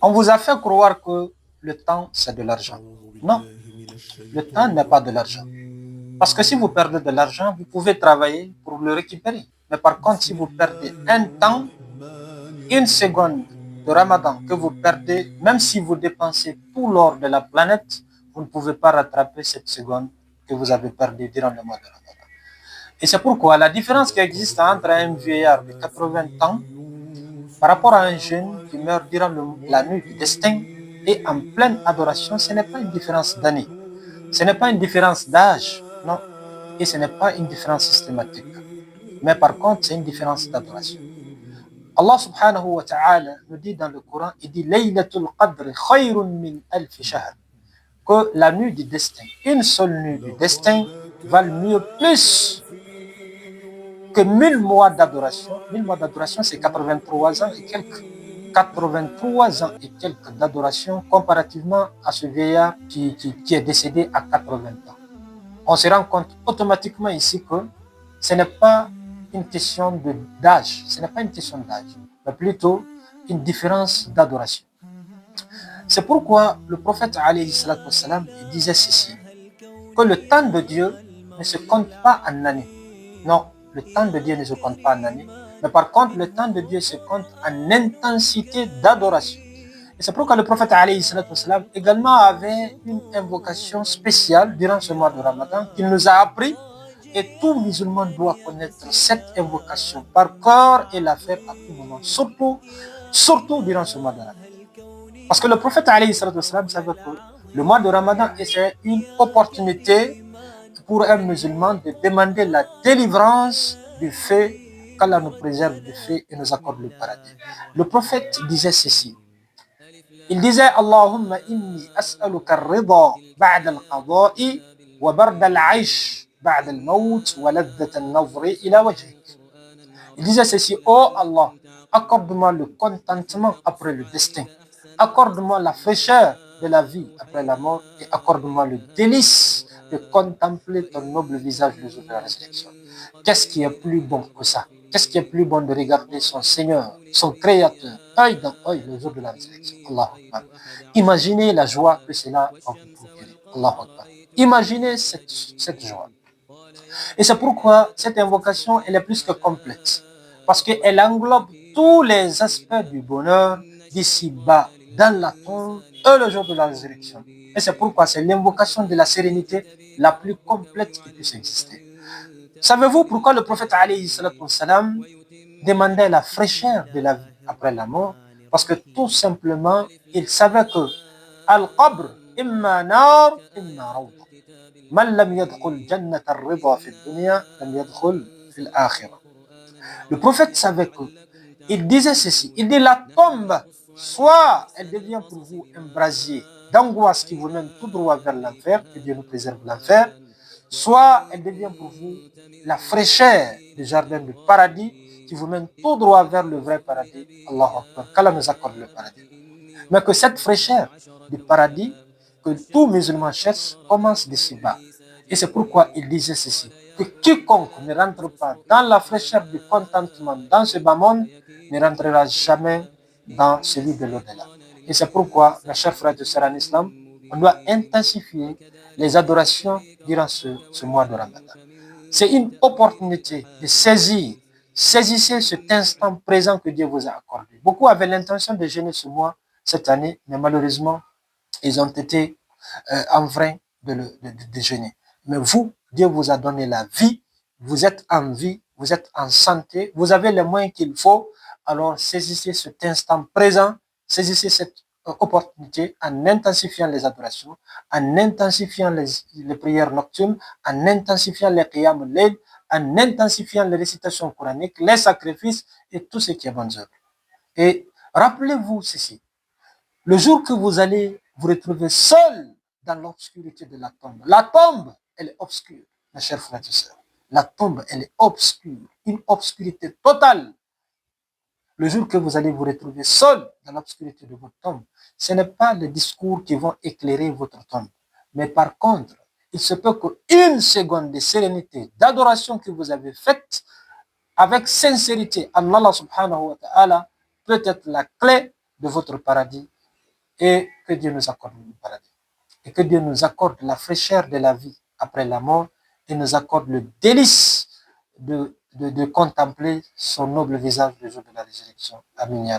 On vous a fait croire que le temps, c'est de l'argent. Non, le temps n'est pas de l'argent. Parce que si vous perdez de l'argent, vous pouvez travailler pour le récupérer. Mais par contre, si vous perdez un temps, une seconde de Ramadan que vous perdez, même si vous dépensez tout l'or de la planète, vous ne pouvez pas rattraper cette seconde que vous avez perdue durant le mois de Ramadan. Et c'est pourquoi la différence qui existe entre un vieillard de 80 ans par rapport à un jeune qui meurt durant la nuit du destin et en pleine adoration, ce n'est pas une différence d'année, ce n'est pas une différence d'âge, non, et ce n'est pas une différence systématique. Mais par contre, c'est une différence d'adoration. Allah subhanahu wa ta'ala nous dit dans le Coran, il dit Laylatul Qadr khayrun min alf shahr, que la nuit du destin, une seule nuit du destin, valent mieux plus que 1000 mois d'adoration. 1000 mois d'adoration, c'est 83 ans et quelques. 83 ans et quelques d'adoration comparativement à ce vieillard qui est décédé à 80 ans. On se rend compte automatiquement ici que ce n'est pas une question d'âge, ce n'est pas une question d'âge, mais plutôt une différence d'adoration. C'est pourquoi le prophète alayhi salatu wassalam, disait ceci, que le temps de Dieu ne se compte pas en années. Non, le temps de Dieu ne se compte pas en années, mais par contre, le temps de Dieu se compte en intensité d'adoration. Et c'est pourquoi le prophète alayhi salatu wassalam également avait une invocation spéciale durant ce mois de Ramadan qu'il nous a appris, et tout musulman doit connaître cette invocation par cœur et la faire à tout moment, surtout durant ce mois de Ramadan. Parce que le prophète alayhi salatu wassalam savait que le mois de Ramadan est une opportunité pour un musulman de demander la délivrance du feu, qu'Allah nous préserve du feu et nous accorde le paradis. Le prophète disait ceci. Il disait Allahumma inni as'aluka ar-ridha ba'da al-qada'i wa barda al-'aysh ba'da al-maut wa laddat an-nazri ila wajhik. Il disait ceci, oh Allah, accorde-moi le contentement après le destin. Accorde-moi la fraîcheur de la vie après la mort et accorde-moi le délice de contempler ton noble visage le jour de la résurrection. Qu'est-ce qui est plus bon que ça? Qu'est-ce qui est plus bon de regarder son Seigneur, son Créateur, œil dans œil le jour de la résurrection? Allahu Akbar. Imaginez la joie que cela va vous procurer. Allahu Akbar. Imaginez cette joie. Et c'est pourquoi cette invocation, elle est plus que complète. Parce qu'elle englobe tous les aspects du bonheur d'ici-bas, dans la tombe et le jour de la résurrection. Et c'est pourquoi c'est l'invocation de la sérénité la plus complète qui puisse exister. Savez-vous pourquoi le prophète alayhi salatu wassalam demandait la fraîcheur de la vie après la mort? Parce que tout simplement, il savait que Al-Qabr, imma nar, imma rawda. Man lam yadkhul jannat ar-ridha fi dunya, lam yadkhul fi al-akhirah. Le prophète savait que, il disait ceci, il dit la tombe, soit elle devient pour vous un brasier d'angoisse qui vous mène tout droit vers l'enfer, que Dieu nous préserve l'enfer, soit elle devient pour vous la fraîcheur du jardin du paradis qui vous mène tout droit vers le vrai paradis. Allahu Akbar, qu'Allah nous accorde le paradis. Mais que cette fraîcheur du paradis que tout musulman cherche commence d'ici-bas. Et c'est pourquoi il disait ceci, que quiconque ne rentre pas dans la fraîcheur du contentement dans ce bas monde ne rentrera jamais dans celui de l'au-delà. Et c'est pourquoi, mes chers frères et sœurs en islam, on doit intensifier les adorations durant ce mois de Ramadan. C'est une opportunité de saisir. Saisissez cet instant présent que Dieu vous a accordé. Beaucoup avaient l'intention de jeûner ce mois cette année, mais malheureusement, ils ont été enfreints de jeûner. Mais vous, Dieu vous a donné la vie, vous êtes en vie, vous êtes en santé, vous avez les moyens qu'il faut, alors saisissez cet instant présent, saisissez cette opportunité en intensifiant les adorations, en intensifiant les prières nocturnes, en intensifiant les qiyam al-layl, en intensifiant les récitations coraniques, les sacrifices et tout ce qui est bonne œuvre. Et rappelez-vous ceci, le jour que vous allez vous retrouver seul dans l'obscurité de la tombe, elle est obscure, mes chers frères et sœurs. La tombe, elle est obscure, une obscurité totale. Le jour que vous allez vous retrouver seul dans l'obscurité de votre tombe, ce n'est pas les discours qui vont éclairer votre tombe. Mais par contre, il se peut qu'une seconde de sérénité, d'adoration que vous avez faite avec sincérité, Allah subhanahu wa ta'ala peut être la clé de votre paradis et que Dieu nous accorde le paradis. Et que Dieu nous accorde la fraîcheur de la vie après la mort et nous accorde le délice de contempler son noble visage le jour de la résurrection. Amen.